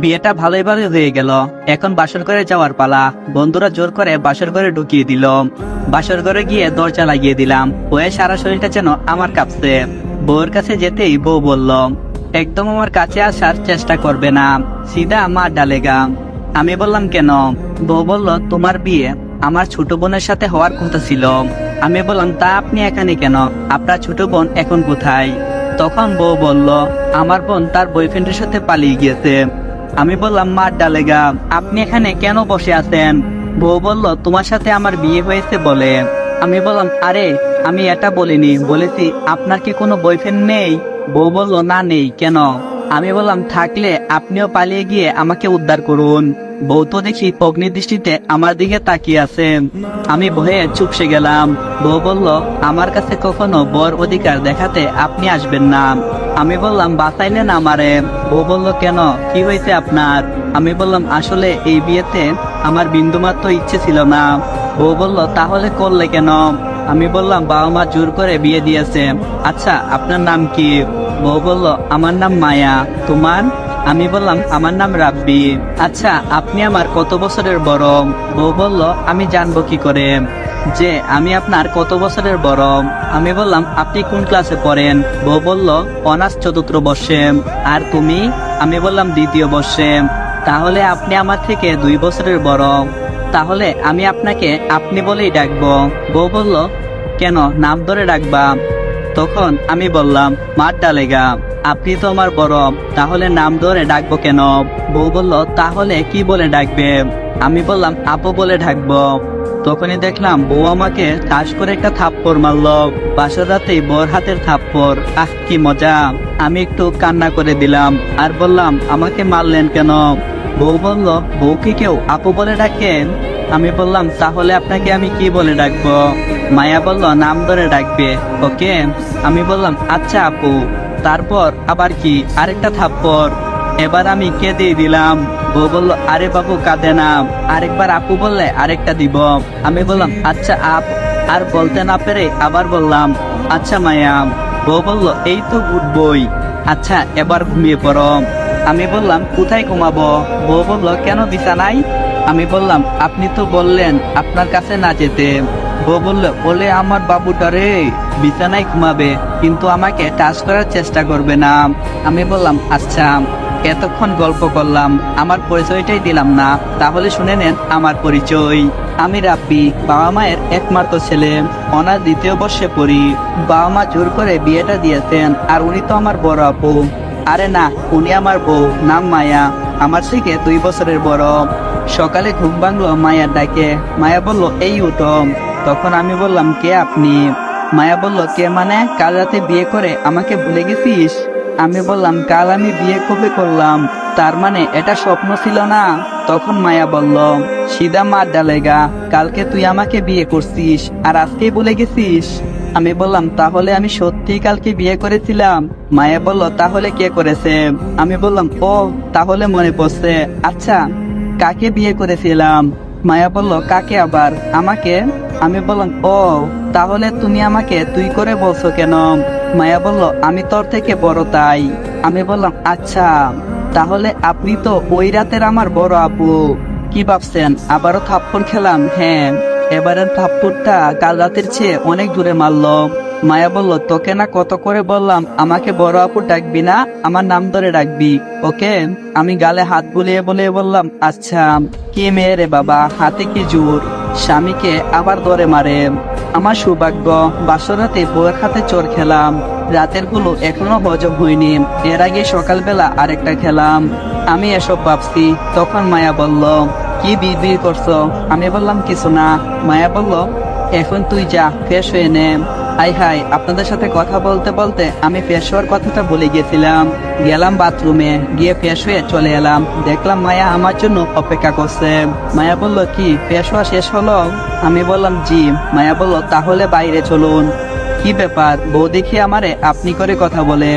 বিয়েটা ভালোই ভালোই হয়ে গেল। এখন বাসর ঘরে যাওয়ার পালা। বন্ধুরা জোর করে বাসর ঘরে ঢুকিয়ে দিল। বাসর ঘরে গিয়ে দরজা লাগিয়ে দিলাম। হয়ে সারা শরীরটা যেন আমার কাঁপছে। বউয়ের কাছে যেতেই বউ বলল, একদম আমার কাছে আসার চেষ্টা করবে না, সিধা আমার ডালেগা। আমি বললাম কেন? বউ বলল, তোমার বিয়ে আমার ছোট বোনের সাথে হওয়ার কথা ছিল। আমি বললাম, তা আপনি এখানে কেন? আপনার ছোট বোন এখন কোথায়? তখন বউ বলল, আমার বোন তার বয়ফ্রেন্ডের সাথে পালিয়ে গিয়েছে। আমি বললাম, মার ডালেগা, আপনি এখানে কেন বসে আছেন? বউ বলল, তোমার সাথে আমার বিয়ে হয়েছে বলে। আমি বললাম, আরে আমি এটা বলিনি, বলেছি আপনার কি কোনো বয়ফ্রেন্ড নেই? বউ বলল, না নেই। কেন? আমি বললাম, থাকলে আপনিও পালিয়ে গিয়ে আমাকে উদ্ধার করুন। বউ তো দেখি অগ্নি দৃষ্টিতে আমার দিকে তাকিয়ে আছে। আমি ভয়ে চুপসে গেলাম। বউ বলল, আমার কাছে কখনো বর অধিকার দেখাতে আপনি আসবেন না। আমি বললাম, বাঁচাইলেন আমারে। বউ বলল, কেন, কি হয়েছে আপনার? আমি বললাম, আসলে এই বিয়েতে আমার বিন্দুমাত্র ইচ্ছে ছিল না। বউ বলল, তাহলে করলে কেন? আমি বললাম, বাবা মা জোর করে বিয়ে দিয়েছে। আচ্ছা, আপনার নাম কি? বউ বলল, আমার নাম মায়া। তোমার? আমি বললাম, আমার নাম রাব্বি। আচ্ছা, আপনি আমার কত বছরের বড়? বউ বলল, আমি জানবো কি করে যে আমি আপনার কত বছরের বড়? আমি বললাম, আপনি কোন ক্লাসে পড়েন? বউ বলল, অনার্স চতুর্থ বর্ষে। আর তুমি? আমি বললাম, দ্বিতীয় বর্ষে। তাহলে আপনি আমার থেকে 2 বছরের বড়। তাহলে আমি আপনাকে আপনি বলেই ডাকবো। বউ বলল, কেন, নাম ধরে ডাকবা? তখন আমি বললাম, মার ডালেগা, আপনি তো আমার বড়, তাহলে নাম ধরে ডাকবো কেন? বউ বলল, তাহলে কি বলে ডাকবে? আমি বললাম, আপু বলে ডাকবো। তখনই দেখলাম বউ আমাকে ঠাস করে একটা থাপ্পড় মারলো। বাসর রাতেই বউর হাতের থাপ্পড়, আহ কি মজা! আমি একটু কান্না করে দিলাম আর বললাম, আমাকে মারলেন কেন? বউ বলল, বউকে কেউ আপু বলে ডাকেন? আমি বললাম, তাহলে আপনাকে আমি কি বলে ডাকবো? মায়া বলল, নাম ধরে ডাকবে, ওকে। আমি বললাম, আচ্ছা আপু। তারপর আবার কি আরেকটা থাপ্পড়। এবার আমি কেঁদে দিলাম। বউ বলল, আরে বাবু কাঁদে না, আরেকবার আপু বললে আরেকটা দিব। আমি বললাম, আচ্ছা আপ। আর বলতে না পেরে আবার বললাম, আচ্ছা মায়া। বউ বলল, এই তো গুড বই। আচ্ছা, এবার ঘুমিয়ে পড়ো। আমি বললাম, কোথায় ঘুমাবো? বউ বলল, কেন, বিছানায়? আমি বললাম, আপনি তো বললেন আপনার কাছে না যেতে। বউ বলল, বলে আমার বাবুটা রে, বিছানায় ঘুমাবে, কিন্তু আমাকে টাচ করার চেষ্টা করবে না। আমি বললাম, আচ্ছা। এতক্ষণ গল্প করলাম, আমার পরিচয়টাই দিলাম না, তাহলে শুনে নেন আমার পরিচয়। আমি রাব্বি, বাবা মায়ের একমাত্র ছেলে। অনার্স দ্বিতীয় বর্ষে পড়ি। বাবা মা জোর করে বিয়েটা দিয়েছেন, আর উনি তো আমার বড় আপু। আরে না, উনি আমার বউ, নাম মায়া, আমার থেকে 2 বছরের বড়। সকালে ঘুম ভাঙলো মায়ার ডাকে। মায়া বলল, এই উঠো। তখন আমি বললাম, কে আপনি? মায়া বলল, কে মানে, কাল রাতে বিয়ে করে আমাকে ভুলে গেছিস? আমি বললাম, কাল আমি বিয়ে কবে করলাম? তার মানে এটা স্বপ্ন ছিল না? তখন মায়া বলল, সিধা মার ডালেগা, কালকে তুই আমাকে বিয়ে করছিস আর আজকেই ভুলে গেছিস? আমি বললাম, তাহলে আমি সত্যি কালকে বিয়ে করেছিলাম? মায়া বলল, তাহলে কে করেছে? আমি বললাম, ও, তাহলে মনে পড়ছে। আচ্ছা, কাকে বিয়ে করেছিলাম? মায়া বলল, কাকে আবার, আমাকে? আমি বললাম, ও, তাহলে তুমি আমাকে তুই করে বলছো কেন? মায়া বলল, আমি তোর থেকে বড় তাই। আমি বললাম, আচ্ছা, তাহলে আপনি তো ওই রাতের আমার বড় আপু। কি ভাবছেন আবারও থাপ্পড় খেলাম? হ্যাঁ, এবারের থাপ্পড়টা কাল রাতের চেয়ে অনেক দূরে মারলো। মায়া বলল, তোকে না কত করে বললাম আমাকে বড় আপু ডাকবি না, আমার নাম ধরে ডাকবি, ওকে? আমি গালে হাত বুলিয়ে বলে বললাম, আচ্ছা। কি মেয়ে রে বাবা, হাতে কি জোর, স্বামীকে আবার ধরে মারে। আমার সৌভাগ্য, বাসর রাতে বউয়ের হাতে চোর খেলাম। রাতের গুলো এখনো হজম হয়নি, এর আগে সকালবেলা আরেকটা খেলাম। আমি এসব ভাবছি, তখন মায়া বলল, কি বিড়বিড় করছো? আমি বললাম, কিছু না। মায়া বলল, এখন তুই যা, ফ্রেশ হয়ে নে। হাই হাই, আপনাদের সাথে কথা বলতে বলতে আমি ফ্রেশ হওয়ার কথাটা বলে গেছিলাম। গেলাম বাথরুমে, গিয়ে ফ্রেশ হয়ে চলে এলাম। দেখলাম মায়া আমার জন্য অপেক্ষা করছে। মায়া বলল, কি ফ্রেশ হওয়া শেষ হলো? আমি বললাম, জি। মায়া বলল, তাহলে বাইরে চলুন। কি ব্যাপার, বউ দেখি আমারে আপনি করে কথা বলে,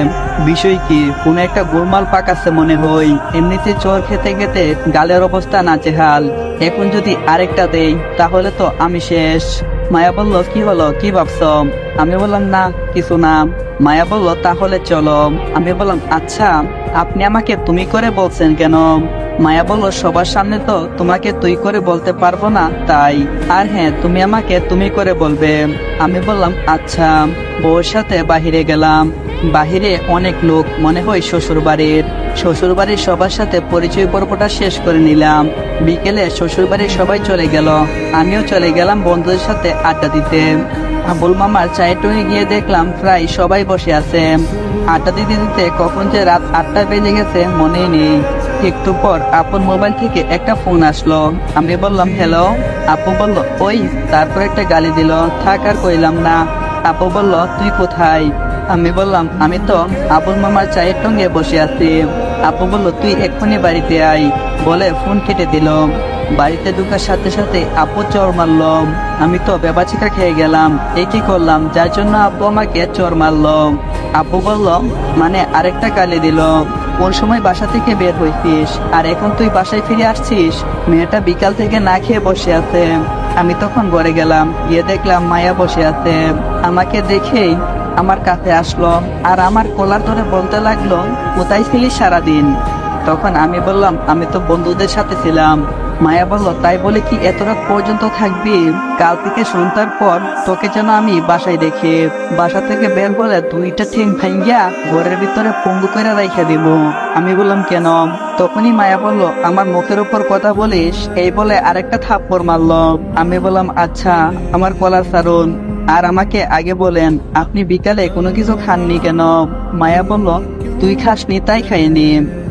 বিষয় কি? কোনো একটা গোলমাল পাকাচ্ছে মনে হয়। এমনিতে চোর খেতে খেতে গালের অবস্থা নাজেহাল, এখন যদি আরেকটা দেই তাহলে তো আমি শেষ। মায়া বলল, কি হলো, কি ভাবছ? আমি বললাম, না কিছু না। মায়া বলল তাহলে চলো। আমি বললাম আচ্ছা, আপনি আমাকে তুমি করে বলছেন কেন? মায়া বলল সবার সামনে তো তোমাকে তুই করে বলতে পারবো না তাই। আর হ্যাঁ, তুমি আমাকে তুমি করে বলবে। আমি বললাম আচ্ছা। বউর সাথে বাহিরে গেলাম। বাহিরে অনেক লোক, মনে হয় শ্বশুর বাড়ির সবার সাথে পরিচয় পর্বটা শেষ করে নিলাম। বিকেলে শ্বশুর বাড়ির সবাই চলে গেল, আমিও চলে গেলাম বন্ধুদের সাথে আড্ডা দিতে। আবুল মামার চায়ের টুঙে গিয়ে দেখলাম প্রায় সবাই বসে আছে। আড্ডা দিতে দিতে কখন যে রাত 8টা বেজে গেছে মনেই নেই। একটু পর আপুর মোবাইল থেকে একটা ফোন আসলো। আমি বললাম হ্যালো। আপু বলল ওই, তারপর একটা গালি দিল। থাক আর কইলাম না। আপু বলল তুই কোথায়? আমি বললাম আমি তো আবুল মামার চায়ের টঙ্গে বসে আছি। আপু বলল তুই এক্ষুনি বাড়িতে আয়, বলে ফোন কেটে দিল। বাড়িতে ঢুকার সাথে সাথে আপু চর মারল। আমি তো বেবাচিকা খেয়ে গেলাম, এই কি করলাম যার জন্য আপু আমাকে চর মারল। আপু বলল মানে আরেকটা গালি দিল। কোন সময় বাসা থেকে বের হইছিস আর এখন তুই বাসায় ফিরে আসছিস? মেয়েটা বিকাল থেকে না খেয়ে বসে আছে। আমি তখন ঘরে গেলাম, গিয়ে দেখলাম মায়া বসে আছে। আমাকে দেখেই আমার কাছে আসলো আর আমার কলার ধরে বলতে লাগলো কোথায় ছিলিস সারাদিন? তখন আমি বললাম আমি তো বন্ধুদের সাথে ছিলাম। মায়া বলল তাই বলে কি এত রাত পর্যন্ত থাকবি? কাল থেকে সন্ধ্যার পর তোকে যেন আমি বাসায় দেখি। বাসা থেকে বের হলে দুইটা ঠ্যাং ভাঙ্গিয়া ঘরের ভিতরে পঙ্গু করে রাইখা দিব। আমি বললাম কেন? তখনই মায়া বলল আমার মুখের উপর কথা বলিস, এই বলে আরেকটা থাপ্পড় মারলো। আমি বললাম আচ্ছা, আমার কলার ছাড়ুন। আর আমাকে আগে বলেন আপনি বিকালে কোনো কিছু খাননি কেন? মায়া বলল তুই খাসনি তাই খাইনি।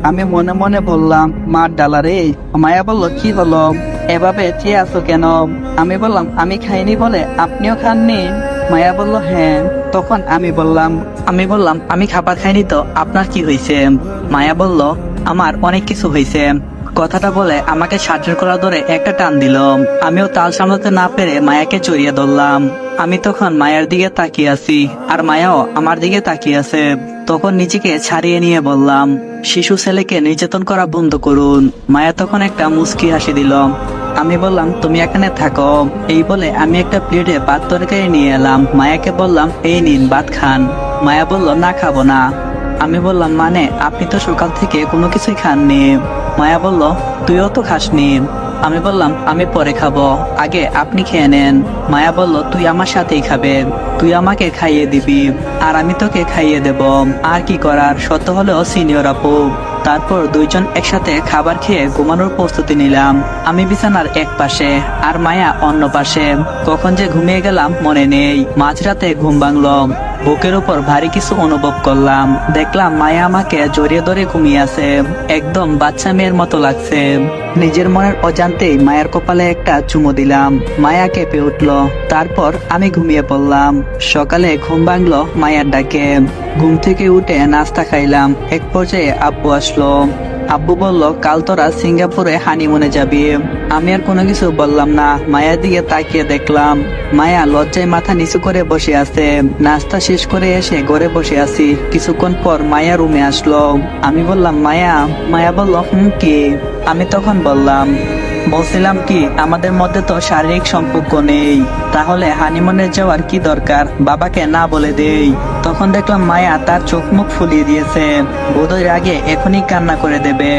আমি মনে মনে বললাম মার ডালা রে। মায়া বলল কি হলো, এভাবে চেয়ে আছো কেন? আমি বললাম আমি খাইনি বলে আপনিও খাননি? মায়া বলল হ্যাঁ। তখন আমি বললাম আমি খাবার খাইনি তো আপনার কি হয়েছে? মায়া বলল আমার অনেক কিছু হয়েছে। কথাটা বলে আমাকে সাহায্য করা ধরে একটা টান দিল। আমিও তাল সামলাতে না পেরে মায়াকে জড়িয়ে ধরলাম। আমি তখন মায়ের দিকে তাকিয়ে আছি আর মায়াও আমার দিকে তাকিয়ে আছে। তখন নিজেকে ছাড়িয়ে নিয়ে বললাম শিশু ছেলেকে নির্যাতন করা বন্ধ করুন। মায়া তখন একটা মুচকি হাসি দিল। আমি বললাম তুমি এখানে থাকো। এই বলে আমি একটা প্লেটে ভাত তরকারি নিয়ে এলাম। মায়াকে বললাম এই নিন ভাত খান। মায়া বলল না খাবো না। আমি বললাম মানে আপনি তো সকাল থেকে কোনো কিছুই খাননি। মায়া বলল তুইও তো খাসনি। আমি বললাম আমি পরে খাবো, আগে আপনি খেয়ে নেন। মায়া বলল তুই আমার সাথেই খাবে, তুই আমাকে খাইয়ে দিবি আর আমি তোকে খাইয়ে দেব। আর কি করার, সত্য হলেও সিনিয়র আপু। তারপর দুইজন একসাথে খাবার খেয়ে ঘুমানোর প্রস্তুতি নিলাম। আমি বিছানার এক পাশে আর মায়া অন্য পাশে। কখন যে ঘুমিয়ে গেলাম মনে নেই। মাঝরাতে ঘুম ভাঙলো। বুকের উপর ভারী কিছু অনুভব করলাম। দেখলাম মায়া আমাকে জড়িয়ে ধরে ঘুমিয়ে আছে, একদম বাচ্চা মেয়ের মতো লাগছে। নিজের মনের অজান্তেই মায়ের কপালে একটা চুমু দিলাম। মায়া কেঁপে উঠলো। তারপর আমি ঘুমিয়ে পড়লাম। সকালে ঘুম ভাঙলো মায়ার ডাকে। ঘুম থেকে উঠে নাস্তা খাইলাম। এক পর্যায়ে আব্বু আসলো। আব্বু বলল কাল তোরা সিঙ্গাপুরে হানিমুনে যাবি। আমি আর কোনো কিছু বললাম না। মায়ের দিকে তাকিয়ে দেখলাম মায়া লজ্জায় মাথা নিচু করে বসে আছে। নাস্তা শেষ করে এসে ঘরে বসে আছি। কিছুক্ষণ পর মায়া রুমে আসলো। আমি বললাম মায়া। মায়া বলল কি? আমি তখন বলছিলাম কি আমাদের মধ্যে তো শারীরিক সম্পর্ক নেই, তাহলে হানিমুনে যাওয়ার কি দরকার, বাবাকে না বলে দেই। তখন দেখলাম মায়া তার চোখ মুখ ফুলিয়ে দিয়েছে, বোধহয় রাগে এখনই কান্না করে দেবে।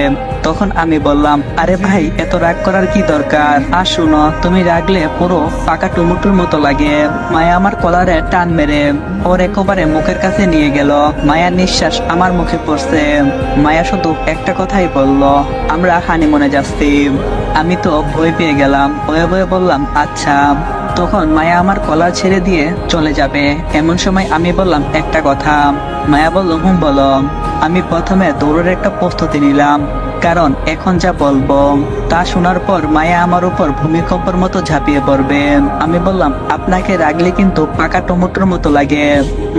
তখন আমি বললাম আরে ভাই এত রাগ করার কি দরকার, আর শুনো তুমি রাগলে পুরো পাকা টুমুটুর মতো লাগে। মায়া আমার কলারে টান মেরে ওর একেবারে মুখের কাছে নিয়ে গেল। মায়ার নিঃশ্বাস আমার মুখে পড়ছে। মায়া শুধু একটা কথাই বলল আমরা হানিমুনে যাচ্ছি। আমি তো ভয় পেয়ে গেলাম। ভয়ে ভয়ে বললাম আচ্ছা। তখন মায়া আমার কলার ছেড়ে দিয়ে চলে যাবে এমন সময় আমি বললাম একটা কথা। মায়া বলল বলো। আমি প্রথমে দৌড়ের একটা প্রস্তুতি নিলাম, কারণ এখন যা বলবো তা শোনার পর মায়া আমার উপর ভূমিকম্পের মতো ঝাঁপিয়ে পড়বে। আমি বললাম আপনাকে রাগলে কিন্তু পাকা টমেটোর মতো লাগে।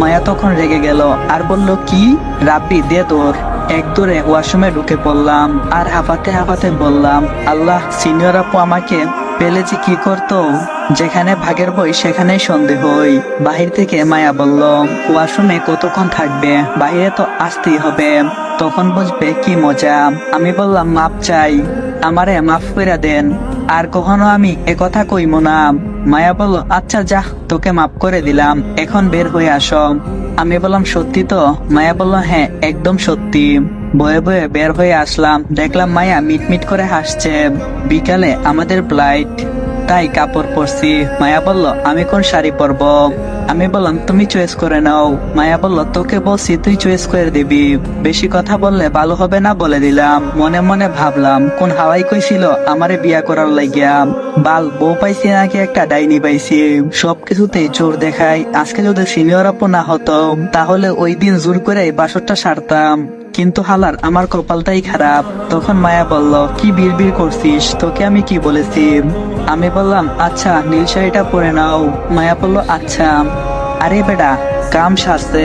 মায়া তখন রেগে গেল আর বলল কি? রাব্বি দে তোর। এক দৌড়ে ওয়াশরুমে ঢুকে পড়লাম আর হাঁপাতে হাঁপাতে বললাম আল্লাহ, সিনিয়র আপু আমাকে পেলে যে কি করতো। যেখানে ভাগের বই সেখানেই সন্দেহ হই। বাহির থেকে মায়া বলল ওয়াশরুমে কতক্ষণ থাকবে, বাহিরে তো আসতেই হবে, তখন বুঝবে কি মজা। আমি বললাম মাপ চাই, আমারে মাফ করে দেন। আর কখনো আমি একথা কইব না। মায়া বলল, আচ্ছা যা, তোকে মাফ করে দিলাম, এখন বের হয়ে আসো। আমি বললাম, সত্যি তো? মায়া বলল, হ্যাঁ একদম সত্যি। বয়ে বয়ে বের হয়ে আসলাম, দেখলাম মায়া মিটমিট করে হাসছে। বিকালে আমাদের ফ্লাইট, তাই কাপড় পরছি। মায়া বলল, আমি কোন শাড়ি পরবো? আমি বললাম, তুমি চয়েস করে নাও। মায়া বলল, তোকে বলছি তুই চয়েস করে দিবি, বেশি কথা বললে ভালো হবে না বলে দিলাম। মনে মনে ভাবলাম, কোন হাওয়াই কইছিল আমারে বিয়া করার লাগিয়া? বাল, বউ পাইছি নাকি একটা ডাইনি পাইছি? সবকিছুতেই জোর দেখাই। আজকে যদি সিনিয়র আপু না হতো তাহলে ওই দিন জোর করে বাসরটা সারতাম, কিন্তু হালার আমার কপালটাই খারাপ। তখন মায়া বলল, কি বিড়বিড় করছিস? তোকে আমি কি বলেছি? আমি বললাম, আচ্ছা নীল শাড়িটা পরে নাও। মায়া বলল, আচ্ছা। अरे बेटा, काम शास्त्र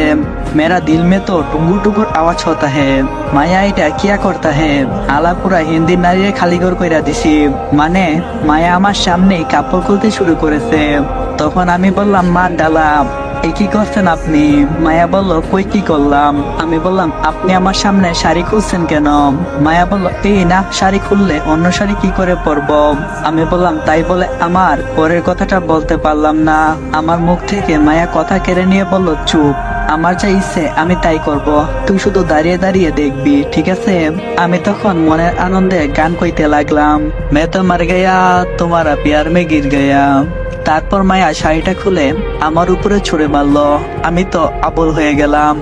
मेरा दिल में तो टुंगुर टुंगुर आवाज होता है। माया এটা কিয়া করতা হে? আলা পুরা হিন্দি নারীরে খালি ঘর কইরা দিছি। মানে মায়া আমার সামনেই কাপড় খুলতে শুরু করেছে। তখন আমি বললাম, মা ডালা, এ কি করছেন আপনি? মায়া বলল, কই কি করলাম? আমি বললাম, আপনি আমার সামনে শাড়ি খুলছেন কেন? মায়া বলল, এই না, শাড়ি খুললে অন্য শাড়ি কি করে পরবো? আমি বললাম, তাই বলে আমার পরের কথাটা বলতে পারলাম না। আমার মুখ থেকে মায়া কথা কেড়ে নিয়ে বলল, চুপ, আমার যা ইচ্ছে আমি তাই করব, তুই শুধু দাঁড়িয়ে দাঁড়িয়ে দেখবি, ঠিক আছে? আমি তখন মনের আনন্দে গান কইতে লাগলাম, मैं तो मर गया तुम्हारा प्यार में गिर गया। তারপর মায়া শাড়িটা খুলে আমার উপরে ছুঁড়ে মারলো। আমি তো আবল হয়ে গেলাম।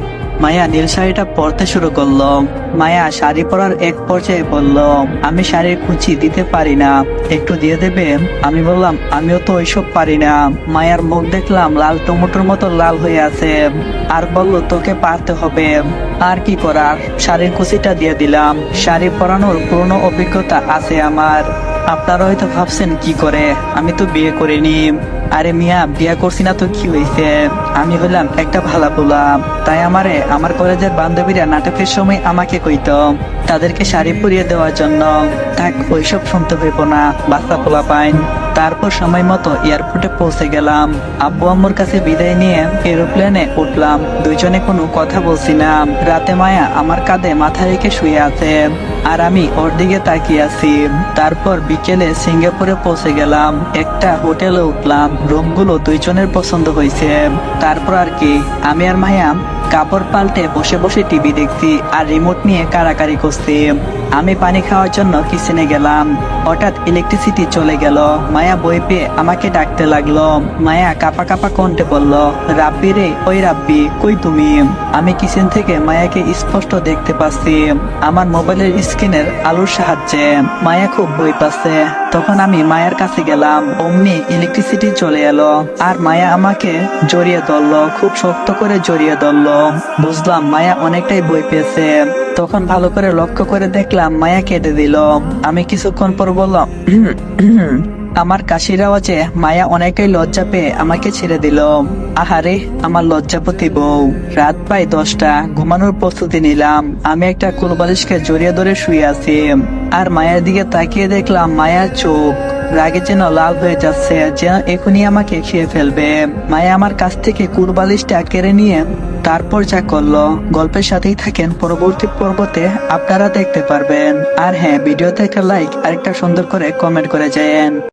মায়া নীল শাড়িটা পরতে শুরু করলো। মায়া শাড়ি পরার এক পর্যায়ে বলল, আমি শাড়ির কুচি দিতে পারি না, একটু দিয়ে দেবে? আমি বললাম, আমিও তো ওইসব পারি না। মায়ার মুখ দেখলাম লাল টমেটোর মতো লাল হয়ে আছে, আর বলল, তোকে পারতে হবে। আর কি করার, শাড়ির কুচিটা দিয়ে দিলাম। শাড়ি পরানোর পুরনো অভিজ্ঞতা আছে আমার। আপনারা হয়তো ভাবছেন কি করে, আমি তো বিয়ে করিনি। আরে মিয়া, বিয়ে করছি না তো কি হয়েছে? আমি হইলাম একটা ভালা পোলা, তাই আমারে আমার কলেজের বান্ধবীরা নাটকের সময় আমাকে কইতো তাদেরকে শাড়ি পরিয়ে দেওয়ার জন্য। থাক, ওইসব শুনতে হইব না, বাচ্চা পোলা পাইন। তারপর সময় মতো এয়ারপোর্টে পৌঁছে গেলাম। আব্বু আম্মুর কাছে বিদায় নিয়ে এরোপ্লেনে উঠলাম। দুইজনে কোনো কথা বলছি না। রাতে মায়া আমার কাঁধে মাথা রেখে শুয়ে আছে, আর আমি ওর দিকে তাকিয়ে আছি। তারপর বিকেলে সিঙ্গাপুরে পৌঁছে গেলাম। একটা হোটেলে উঠলাম, রুমগুলো দুইজনের পছন্দ হয়েছে। তারপর আর কি, আমি আর মায়া কাপড় পাল্টে বসে বসে টিভি দেখছি আর রিমোট নিয়ে কারাকারি করছি। আমি পানি খাওয়ার জন্য কিচেনে গেলাম, হঠাৎ ইলেকট্রিসিটি চলে গেল। মায়া বই পেয়ে আমাকে ডাকতে লাগলো। মায়া কাপা কাপা কণ্ঠে বলল, রাব্বি রে, ওই রাব্বি, কই তুমি? আমি কিচেন থেকে মায়াকে স্পষ্ট দেখতে পাচ্ছি আমার মোবাইলের স্ক্রিনের আলোর সাহায্যে। মায়া খুব ভয় পাচ্ছে। তখন আমি মায়ের কাছে গেলাম, অমনি ইলেকট্রিসিটি চলে এলো আর মায়া আমাকে জড়িয়ে ধরলো, খুব শক্ত করে জড়িয়ে ধরলো। বুঝলাম মায়া অনেকটাই ভয় পেয়েছে। তখন ভালো করে লক্ষ্য করে দেখলাম মায়া কেঁদে দিল। আমি কিছুক্ষণ পর বললাম, আমার কাশির আওয়াজে মায়া অনেকটাই লজ্জা পেয়ে আমাকে ছেড়ে দিল। আহারে আমার লজ্জাপতি বউ। রাত প্রায় 10টা, ঘুমানোর প্রস্তুতি নিলাম। আমি একটা কুলবালিশকে জড়িয়ে ধরে শুয়ে আছি, আর মায়ের দিকে তাকিয়ে দেখলাম মায়ার চোখ রাগে যেন লাল হয়ে যাচ্ছে, যেন এখনই আমাকে খেয়ে ফেলবে। মায়া আমার কাছ থেকে কুলবালিশটা কেড়ে নিয়ে তারপর যা করলো, গল্পের সাথেই থাকেন, পরবর্তী পর্বতে আপনারা দেখতে পারবেন। আর হ্যাঁ, ভিডিওতে একটা লাইক আর একটা সুন্দর করে কমেন্ট করে যায়েন।